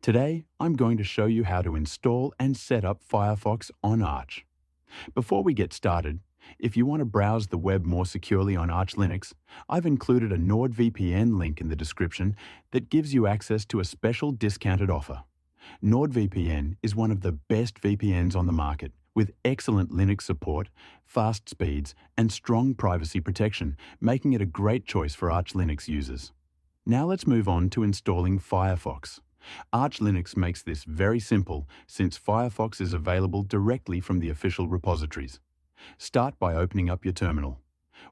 Today, I'm going to show you how to install and set up Firefox on Arch. Before we get started, if you want to browse the web more securely on Arch Linux, I've included a NordVPN link in the description that gives you access to a special discounted offer. NordVPN is one of the best VPNs on the market, with excellent Linux support, fast speeds, and strong privacy protection, making it a great choice for Arch Linux users. Now let's move on to installing Firefox. Arch Linux makes this very simple since Firefox is available directly from the official repositories. Start by opening up your terminal.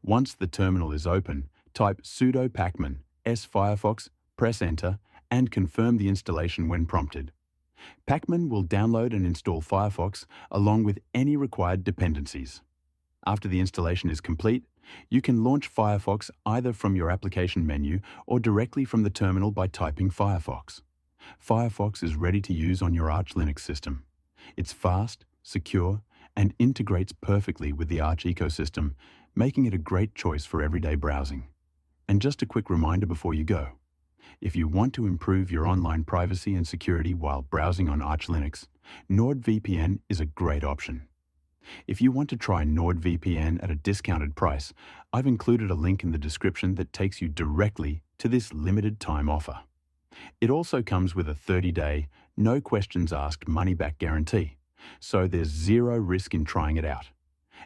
Once the terminal is open, type sudo pacman sfirefox, press enter, and confirm the installation when prompted. Pacman will download and install Firefox along with any required dependencies. After the installation is complete, you can launch Firefox either from your application menu or directly from the terminal by typing Firefox. Firefox is ready to use on your Arch Linux system. It's fast, secure, and integrates perfectly with the Arch ecosystem, making it a great choice for everyday browsing. And just a quick reminder before you go. If you want to improve your online privacy and security while browsing on Arch Linux, NordVPN is a great option. If you want to try NordVPN at a discounted price, I've included a link in the description that takes you directly to this limited time offer. It also comes with a 30-day, no questions asked money-back guarantee, so there's zero risk in trying it out.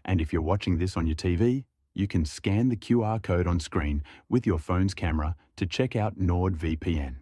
And if you're watching this on your TV, you can scan the QR code on screen with your phone's camera to check out NordVPN.